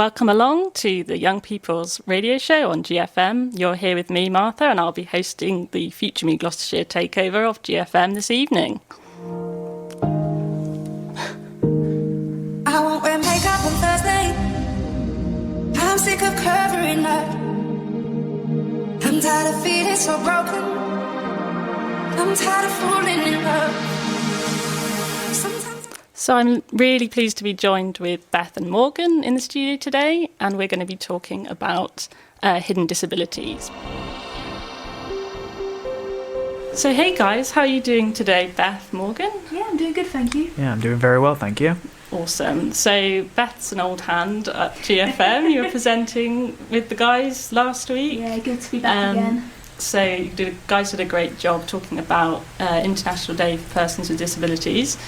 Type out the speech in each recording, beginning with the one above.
Welcome along to the Young People's Radio Show on GFM. You're here with me, Martha, and I'll be hosting the Future Me Gloucestershire takeover of GFM this evening. I won't wear makeup on Thursday. I'm sick of covering up. I'm tired of feeling so broken. I'm tired of falling in love. So I'm really pleased to be joined with Beth and Morgan in the studio today, and we're going to be talking about hidden disabilities. So hey guys, how are you doing today, Beth, Morgan? Yeah, I'm doing good, thank you. Yeah, I'm doing very well, thank you. Awesome. So Beth's an old hand at GFM. You were presenting with the guys last week. Yeah, good to be back again. So you guys did a great job talking about International Day for Persons with Disabilities.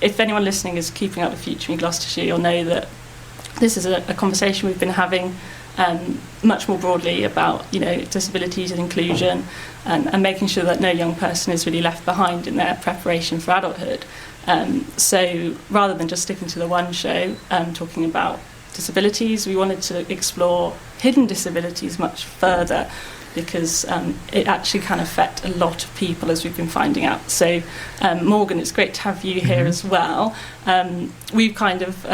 If anyone listening is keeping up with Future Me Gloucestershire, you'll know that this is a conversation we've been having much more broadly about, disabilities and inclusion, and making sure that no young person is really left behind in their preparation for adulthood. So rather than just sticking to the one show talking about disabilities, we wanted to explore hidden disabilities much further, because it actually can affect a lot of people, as we've been finding out. So, Morgan, it's great to have you here as well. We've kind of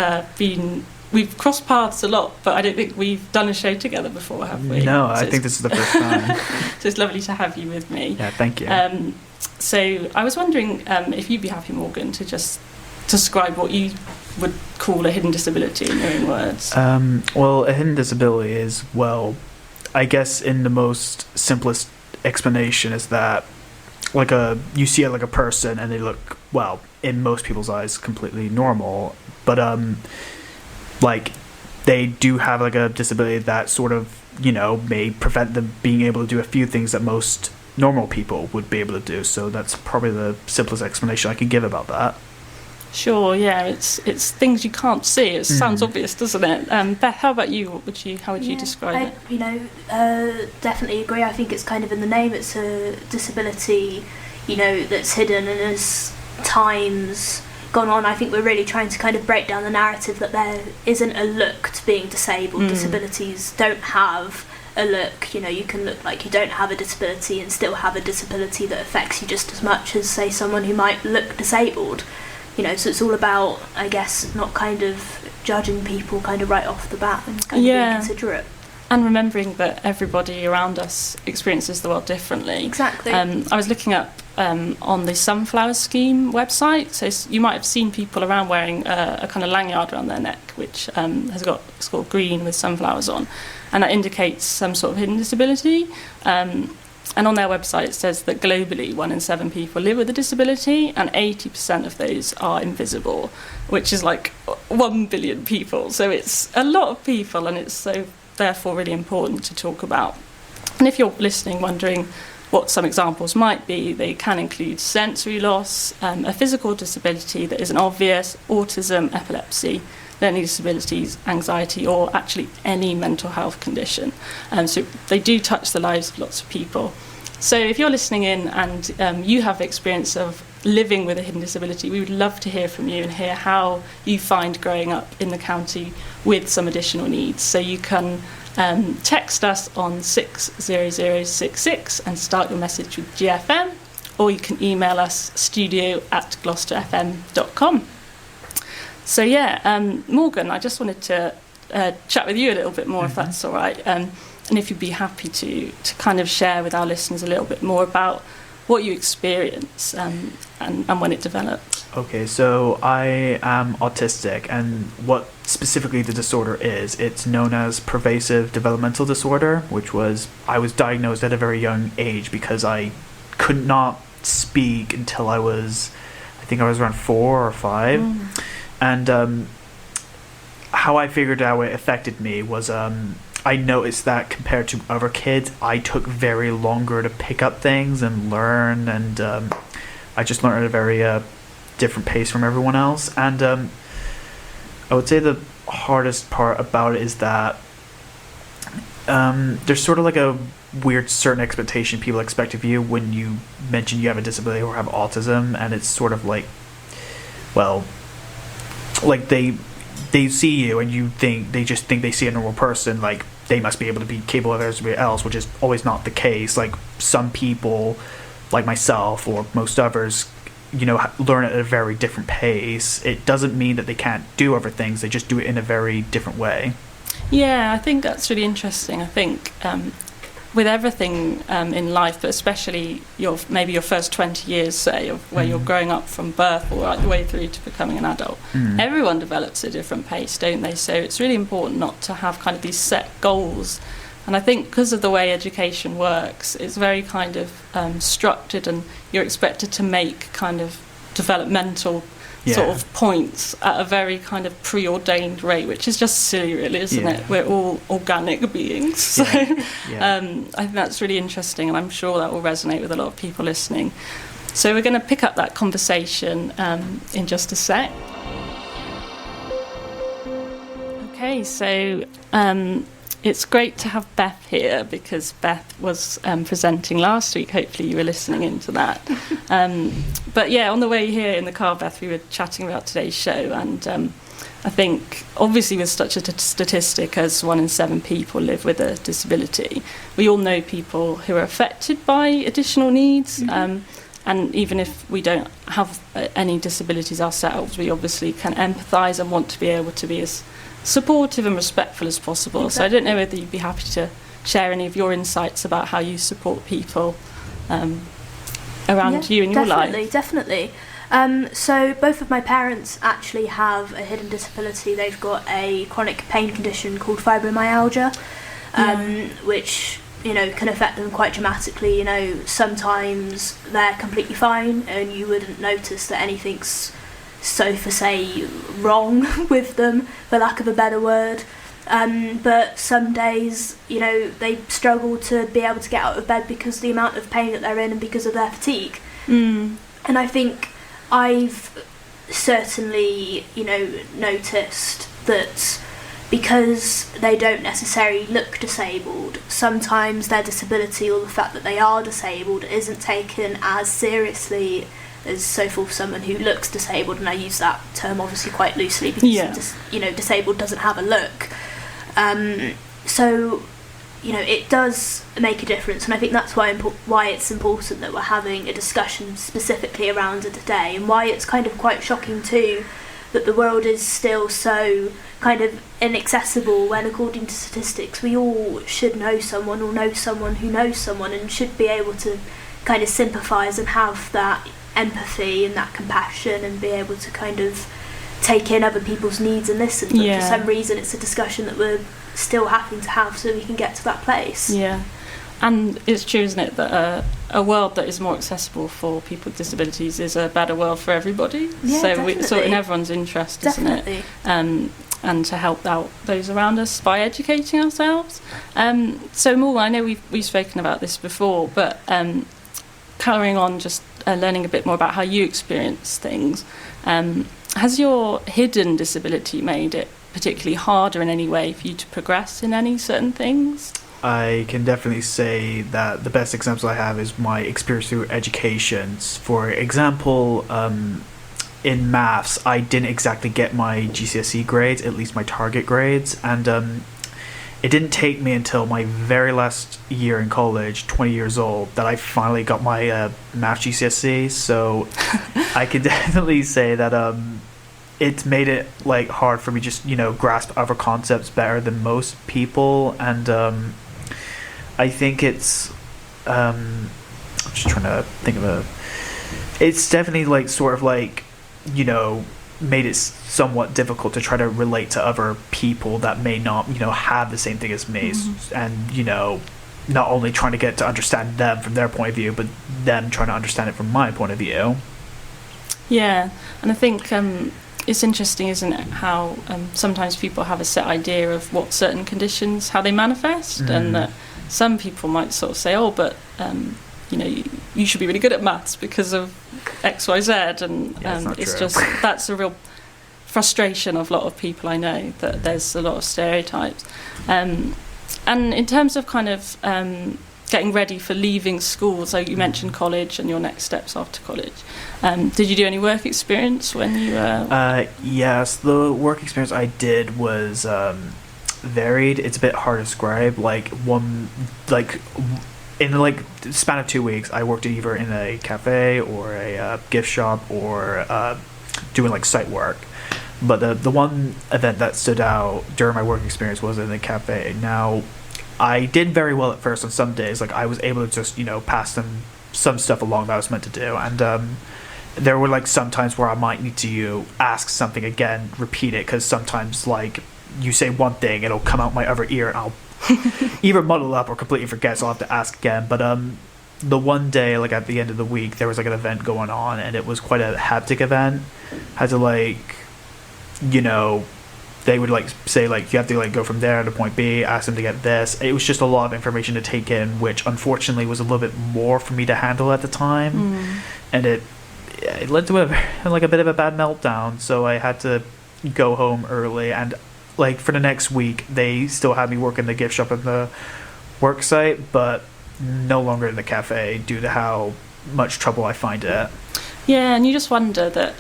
we've crossed paths a lot, but I don't think we've done a show together before, have we? No, I think this is the first time. So it's lovely to have you with me. Yeah, thank you. So I was wondering if you'd be happy, Morgan, to just describe what you would call a hidden disability in your own words. Well, a hidden disability is, I guess in the most simplest explanation is that you see a person and they look, in most people's eyes completely normal, but they do have a disability that sort of, may prevent them being able to do a few things that most normal people would be able to do. So that's probably the simplest explanation I can give about that. Sure, yeah, it's things you can't see. It sounds obvious, doesn't it? Beth, how about you? How would you describe it? Definitely agree. I think it's kind of in the name. It's a disability, that's hidden, and as time's gone on, I think we're really trying to kind of break down the narrative that there isn't a look to being disabled. Disabilities don't have a look. You can look like you don't have a disability and still have a disability that affects you just as much as, say, someone who might look disabled. So it's all about, I guess, not kind of judging people kind of right off the bat and kind of being considerate. And remembering that everybody around us experiences the world differently. Exactly. I was looking up on the Sunflower Scheme website, so you might have seen people around wearing a kind of lanyard around their neck, which it's called green with sunflowers on, and that indicates some sort of hidden disability. And on their website it says that globally 1 in 7 people live with a disability, and 80% of those are invisible, which is 1 billion people. So it's a lot of people, and it's so therefore really important to talk about. And if you're listening wondering what some examples might be, they can include sensory loss, a physical disability that isn't obvious, autism, epilepsy, learning disabilities, anxiety, or actually any mental health condition. So they do touch the lives of lots of people. So if you're listening in and you have experience of living with a hidden disability, we would love to hear from you and hear how you find growing up in the county with some additional needs. So you can text us on 60066 and start your message with GFM, or you can email us studio@gloucesterfm.com. So Morgan, I just wanted to chat with you a little bit more, if that's all right, and if you'd be happy to kind of share with our listeners a little bit more about what you experience and when it developed. Okay, so I am autistic, and what specifically the disorder is, it's known as pervasive developmental disorder, I was diagnosed at a very young age because I could not speak until I was around 4 or 5. And how I figured out it affected me was I noticed that compared to other kids, I took very longer to pick up things and learn, and I just learned at a very different pace from everyone else. And I would say the hardest part about it is that there's sort of a weird certain expectation people expect of you when you mention you have a disability or have autism, and it's sort of like they see you and they just think they see a normal person, like they must be able to be capable of everybody else, which is always not the case. Like some people, like myself or most others, learn at a very different pace. It doesn't mean that they can't do other things, they just do it in a very different way. Yeah, I think that's really interesting. I think with everything in life, but especially maybe your first 20 years, say, of where you're growing up from birth all right the way through to becoming an adult, everyone develops at a different pace, don't they? So it's really important not to have kind of these set goals. And I think because of the way education works, it's very kind of structured, and you're expected to make kind of developmental sort of points at a very kind of preordained rate, which is just silly, really, isn't it? We're all organic beings. So I think that's really interesting, and I'm sure that will resonate with a lot of people listening. So we're going to pick up that conversation in just a sec. Okay, so it's great to have Beth here, because Beth was presenting last week. Hopefully you were listening into that. But yeah, on the way here in the car, Beth, we were chatting about today's show, and I think obviously with such a statistic as 1 in 7 people live with a disability, we all know people who are affected by additional needs, and even if we don't have any disabilities ourselves, we obviously can empathise and want to be able to be as supportive and respectful as possible. Exactly. So I don't know whether you'd be happy to share any of your insights about how you support people around you in your life. Definitely. So both of my parents actually have a hidden disability. They've got a chronic pain condition called fibromyalgia, which can affect them quite dramatically. Sometimes they're completely fine and you wouldn't notice that anything's wrong with them, for lack of a better word, but some days they struggle to be able to get out of bed because of the amount of pain that they're in and because of their fatigue. And I think I've certainly noticed that because they don't necessarily look disabled, sometimes their disability or the fact that they are disabled isn't taken as seriously as for someone who looks disabled, and I use that term obviously quite loosely because disabled doesn't have a look. So it does make a difference, and I think that's why it's important that we're having a discussion specifically around it today, and why it's kind of quite shocking too that the world is still so kind of inaccessible, when according to statistics we all should know someone or know someone who knows someone, and should be able to kind of sympathise and have that empathy and that compassion and be able to kind of take in other people's needs and listen. But for some reason it's a discussion that we're still having to have so we can get to that place. And it's true, isn't it, that a world that is more accessible for people with disabilities is a better world for everybody. So it's sort of in everyone's interest, isn't it? And to help out those around us by educating ourselves. So Morgan, I know we've spoken about this before, but carrying on, just learning a bit more about how you experience things. Has your hidden disability made it particularly harder in any way for you to progress in any certain things? I can definitely say that the best example I have is my experience through education. For example, in maths, I didn't exactly get my GCSE grades, at least my target grades, and it didn't take me until my very last year in college, 20 years old, that I finally got my math GCSE. So I can definitely say that it's made it hard for me just grasp other concepts better than most people, and I think it's I'm just trying to think of it's definitely made it somewhat difficult to try to relate to other people that may not have the same thing as me, and not only trying to get to understand them from their point of view, but them trying to understand it from my point of view. And I think it's interesting, isn't it, how sometimes people have a set idea of what certain conditions, how they manifest, and that some people might sort of say, but you should be really good at maths because of X, Y, Z, and it's just, that's a real frustration of a lot of people I know, that there's a lot of stereotypes. And in terms of kind of getting ready for leaving school. So you mentioned college and your next steps after college. Did you do any work experience when you were... Yes, the work experience I did was varied. It's a bit hard to describe. In the span of 2 weeks, I worked either in a cafe or a gift shop or doing like site work. But the one event that stood out during my work experience was in a cafe. Now, I did very well at first on some days. Like, I was able to just, pass them some stuff along that I was meant to do. And there were like some times where I might need to ask something again, repeat it, because sometimes like you say one thing, it'll come out my other ear and I'll either muddle up or completely forget, so I'll have to ask again. But the one day, like at the end of the week, there was like an event going on, and it was quite a haptic event. Had to they would like say like you have to like go from there to point B, ask them to get this. It was just a lot of information to take in, which unfortunately was a little bit more for me to handle at the time, and it led to a bit of a bad meltdown. So I had to go home early, and like for the next week they still had me work in the gift shop and the work site, but no longer in the cafe due to how much trouble I find it. Yeah, and you just wonder that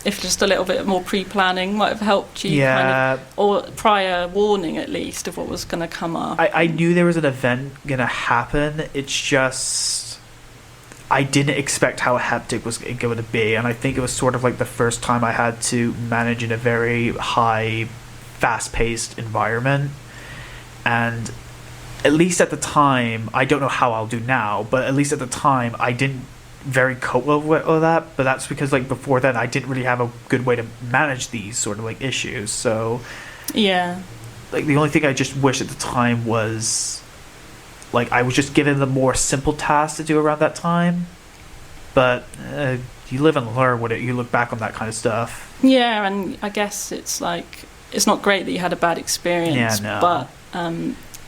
if just a little bit more pre-planning might have helped you, or prior warning at least of what was going to come up. I knew there was an event going to happen. It's just I didn't expect how hectic was going to be, and I think it was sort of like the first time I had to manage in a very high, fast-paced environment. And at least at the time, I don't know how I'll do now, but at least at the time I didn't very cope with all that. But that's because like before then I didn't really have a good way to manage these sort of like issues. So yeah, like the only thing I just wish at the time was like I was just given the more simple tasks to do around that time. But you live and learn when you look back on that kind of stuff. Yeah, and I guess it's like it's not great that you had a bad experience, but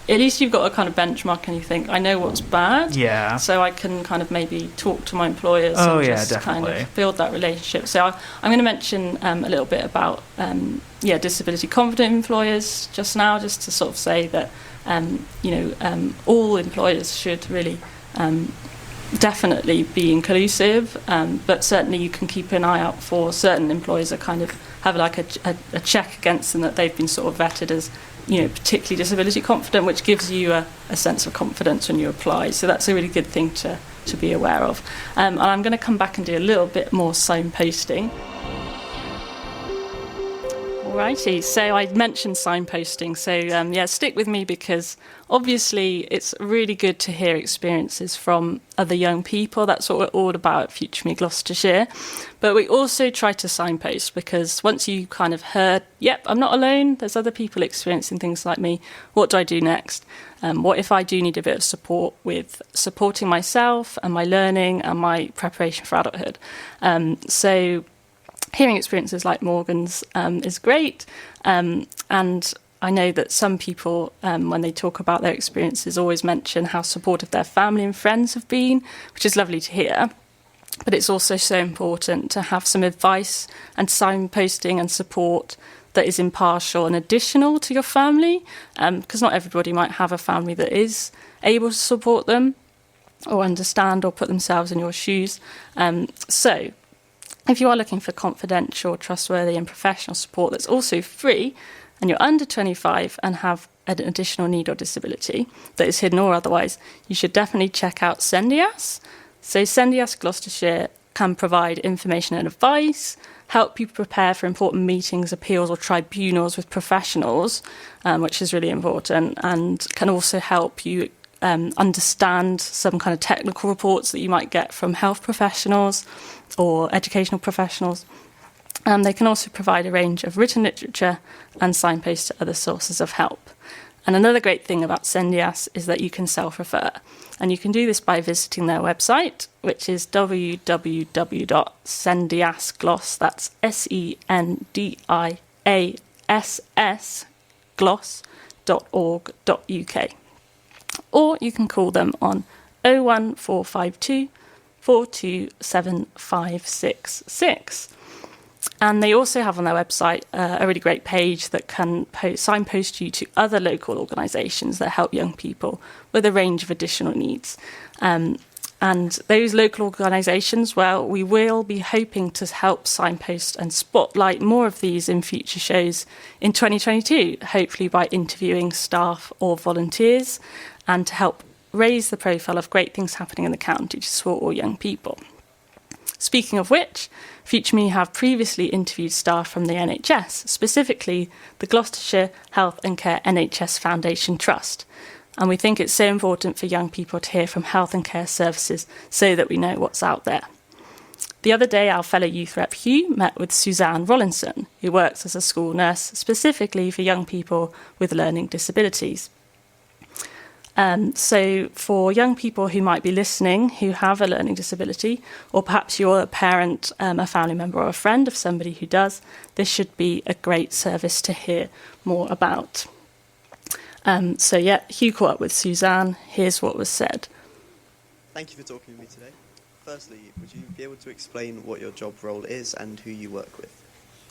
at least you've got a kind of benchmark and you think, I know what's bad, so I can kind of maybe talk to my employers and just kind of build that relationship. So I'm going to mention a little bit about disability confident employers just now, just to sort of say that all employers should really definitely be inclusive, but certainly you can keep an eye out for certain employers that kind of have like a check against them that they've been sort of vetted as particularly disability confident, which gives you a sense of confidence when you apply. So that's a really good thing to be aware of. And I'm going to come back and do a little bit more signposting. Alrighty, so I mentioned signposting, so stick with me because obviously it's really good to hear experiences from other young people. That's what we're all about at Future Me Gloucestershire. But we also try to signpost because once you kind of heard, yep, I'm not alone, there's other people experiencing things like me, what do I do next? What if I do need a bit of support with supporting myself and my learning and my preparation for adulthood? So hearing experiences like Morgan's is great, and I know that some people, when they talk about their experiences, always mention how supportive their family and friends have been, which is lovely to hear. But it's also so important to have some advice and signposting and support that is impartial and additional to your family, because not everybody might have a family that is able to support them or understand or put themselves in your shoes. So if you are looking for confidential, trustworthy and professional support that's also free, and you're under 25 and have an additional need or disability that is hidden or otherwise, you should definitely check out Sendias. So Sendias Gloucestershire can provide information and advice, help you prepare for important meetings, appeals or tribunals with professionals, which is really important, and can also help you understand some kind of technical reports that you might get from health professionals or educational professionals. They can also provide a range of written literature and signpost to other sources of help. And another great thing about Sendias is that you can self-refer. And you can do this by visiting their website, which is www.sendiasgloss, that's SENDIASS gloss.org.uk. Or you can call them on 01452 427566. And they also have on their website a really great page that can signpost you to other local organisations that help young people with a range of additional needs. And those local organisations, well, we will be hoping to help signpost and spotlight more of these in future shows in 2022, hopefully by interviewing staff or volunteers, and to help raise the profile of great things happening in the county to support all young people. Speaking of which, Future Me have previously interviewed staff from the NHS, specifically the Gloucestershire Health and Care NHS Foundation Trust. And we think it's so important for young people to hear from health and care services so that we know what's out there. The other day, our fellow youth rep Hugh met with Suzanne Rollinson, who works as a school nurse specifically for young people with learning disabilities. So for young people who might be listening who have a learning disability, or perhaps you're a parent, a family member or a friend of somebody who does, this should be a great service to hear more about. Hugh caught up with Suzanne. Here's what was said. Thank you for talking with me today. Firstly, would you be able to explain what your job role is and who you work with?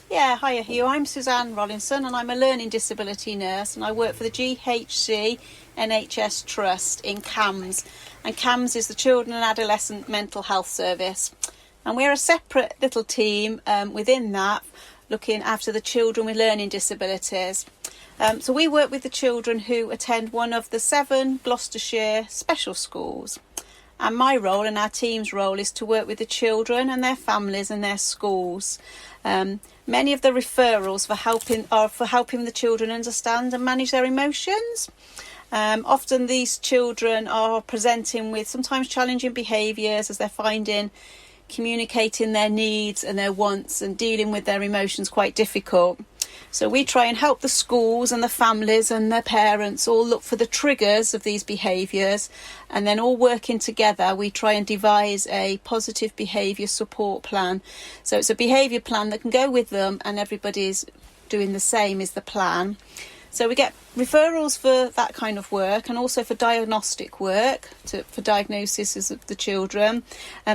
Yeah, hiya Hugh. I'm Suzanne Rollinson and I'm a learning disability nurse, and I work for the GHC NHS Trust in CAMS. And CAMS is the Children and Adolescent Mental Health Service. And we're a separate little team within that, looking after the children with learning disabilities. So we work with the children who attend one of the 7 Gloucestershire special schools. And my role and our team's role is to work with the children and their families and their schools. Many of the referrals are for helping the children understand and manage their emotions. Often these children are presenting with sometimes challenging behaviours as they're finding communicating their needs and their wants and dealing with their emotions quite difficult. So we try and help the schools and the families and their parents all look for the triggers of these behaviours, and then all working together we try and devise a positive behaviour support plan. So it's a behaviour plan that can go with them and everybody's doing the same as the plan. So we get referrals for that kind of work, and also for diagnostic work, for diagnosis of the children,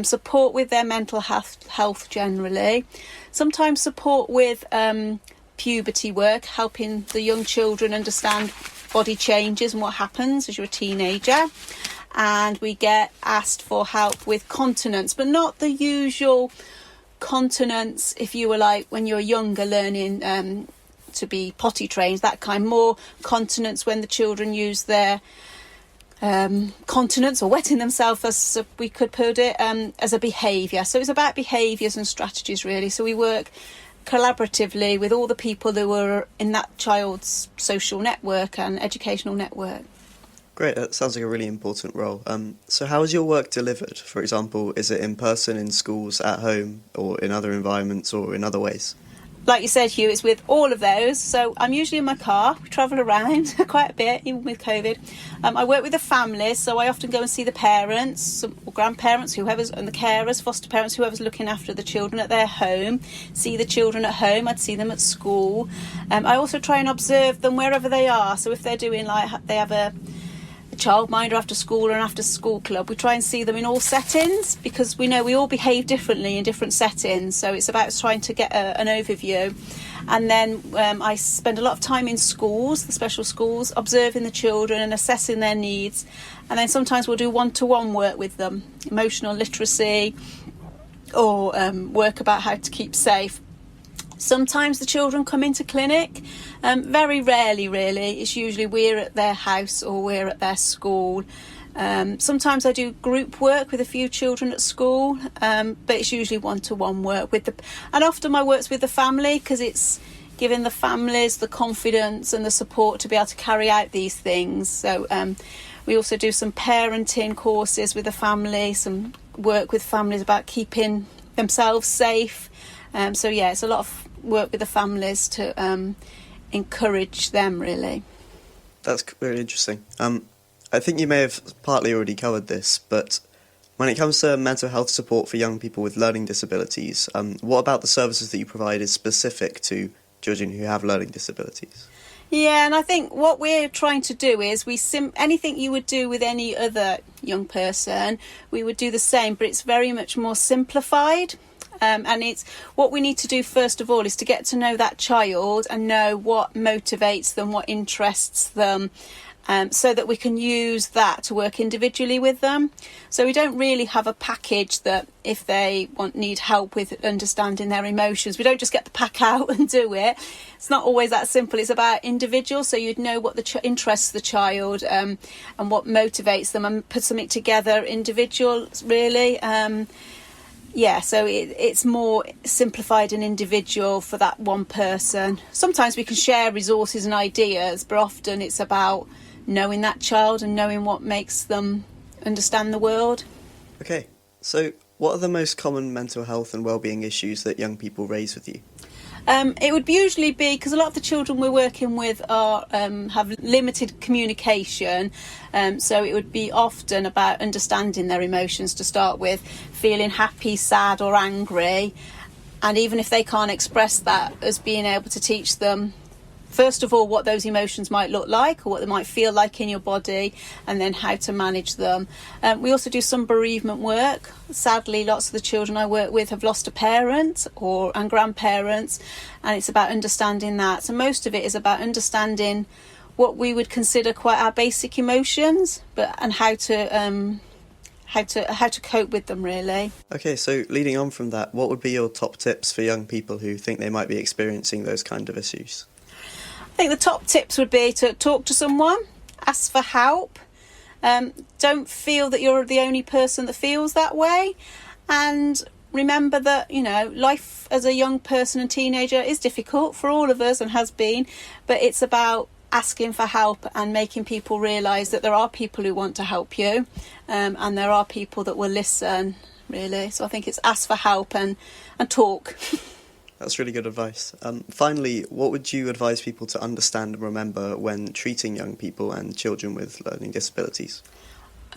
support with their mental health generally, sometimes support with puberty work, helping the young children understand body changes and what happens as you're a teenager. And we get asked for help with continence, but not the usual continence if you were like when you're younger learning to be potty trained, that kind. More continence when the children use their continence or wetting themselves, as we could put it, as a behaviour. So it's about behaviours and strategies really. So we work collaboratively with all the people who were in that child's social network and educational network. Great, that sounds like a really important role. So how is your work delivered? For example, is it in person, in schools, at home, or in other environments, or in other ways? Like you said, Hugh, it's with all of those. So I'm usually in my car. We travel around quite a bit, even with COVID. I work with the families, so I often go and see the parents or grandparents, whoever's, and the carers, foster parents, whoever's looking after the children at their home. See the children at home. I'd see them at school. I also try and observe them wherever they are. So if they're doing, like, they have a childminder after school or an after school club, we try and see them in all settings, because we know we all behave differently in different settings. So it's about trying to get an overview. And then I spend a lot of time in schools, the special schools, observing the children and assessing their needs. And then sometimes we'll do one-to-one work with them, emotional literacy, or work about how to keep safe. Sometimes the children come into clinic, very rarely really. It's usually we're at their house or we're at their school. Sometimes I do group work with a few children at school, but it's usually one-to-one work with and often my work's with the family, because it's giving the families the confidence and the support to be able to carry out these things. So we also do some parenting courses with the family, some work with families about keeping themselves safe. So yeah, it's a lot of work with the families to encourage them really. That's really interesting. I think you may have partly already covered this, but when it comes to mental health support for young people with learning disabilities, what about the services that you provide is specific to children who have learning disabilities? Yeah, and I think what we're trying to do is anything you would do with any other young person, we would do the same, but it's very much more simplified. And it's what we need to do first of all is to get to know that child and know what motivates them, what interests them, so that we can use that to work individually with them. So we don't really have a package that if they need help with understanding their emotions, we don't just get the pack out and do it. It's not always that simple. It's about individual, so you'd know what interests the child and what motivates them, and put something together individual, really. So it's more simplified and individual for that one person. Sometimes we can share resources and ideas, but often it's about knowing that child and knowing what makes them understand the world. Okay, so what are the most common mental health and wellbeing issues that young people raise with you? It would usually be, because a lot of the children we're working with are have limited communication, so it would be often about understanding their emotions to start with, feeling happy, sad or angry, and even if they can't express that, as being able to teach them first of all what those emotions might look like or what they might feel like in your body, and then how to manage them. We also do some bereavement work. Sadly, lots of the children I work with have lost a parent and grandparents, and it's about understanding that. So most of it is about understanding what we would consider quite our basic emotions, and how to cope with them, really. Okay, so leading on from that, what would be your top tips for young people who think they might be experiencing those kind of issues? I think the top tips would be to talk to someone, ask for help, don't feel that you're the only person that feels that way, and remember that, life as a young person and teenager is difficult for all of us and has been, but it's about asking for help and making people realise that there are people who want to help you, and there are people that will listen, really. So I think it's ask for help and talk. That's really good advice. Finally, what would you advise people to understand and remember when treating young people and children with learning disabilities?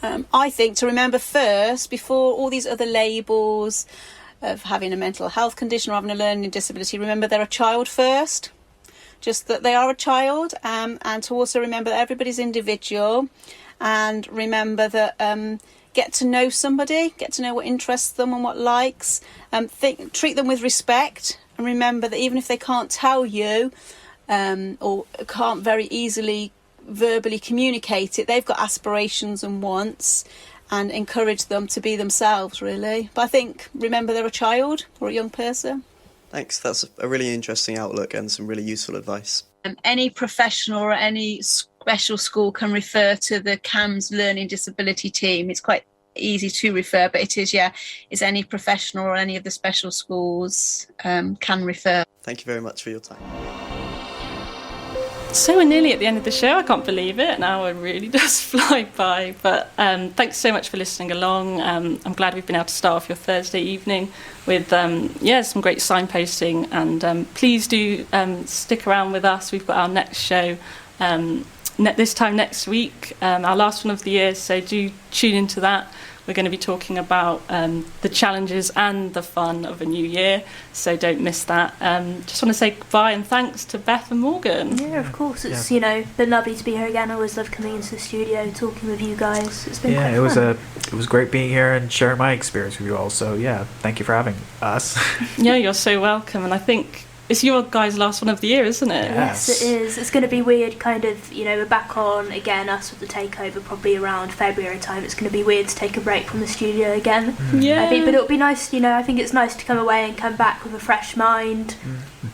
I think to remember first, before all these other labels of having a mental health condition or having a learning disability, remember they're a child first. Just that they are a child, and to also remember that everybody's individual, and remember that get to know somebody, get to know what interests them and what likes, treat them with respect. And remember that even if they can't tell you or can't very easily verbally communicate it, they've got aspirations and wants, and encourage them to be themselves, really. But I think, remember they're a child or a young person. Thanks, that's a really interesting outlook and some really useful advice. Any professional or any special school can refer to the CAMS Learning Disability team. It's quite easy to refer, but it's any professional or any of the special schools can refer. Thank you very much for your time. So we're nearly at the end of the show. I can't believe it. An hour really does fly by. But thanks so much for listening along. I'm glad we've been able to start off your Thursday evening with some great signposting. And please do stick around with us. We've got our next show this time next week, our last one of the year. So do tune into that. We're going to be talking about the challenges and the fun of a new year, so don't miss that. Just want to say goodbye and thanks to Beth and Morgan. Yeah, of course. It's been lovely to be here again. I always love coming into the studio, talking with you guys. It's been quite fun. It was great being here and sharing my experience with you all. So thank you for having us. Yeah, you're so welcome. And I think it's your guys' last one of the year, isn't it? Yes, it is. It's going to be weird, we're back on again, us with the takeover, probably around February time. It's going to be weird to take a break from the studio again. Yeah. I think, but it'll be nice, I think it's nice to come away and come back with a fresh mind,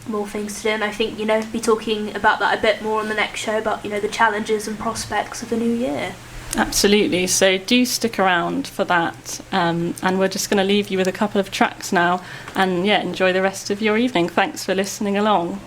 more things to do, and I think, be talking about that a bit more on the next show, about, the challenges and prospects of the new year. Absolutely, so do stick around for that, and we're just going to leave you with a couple of tracks now, and enjoy the rest of your evening. Thanks for listening along.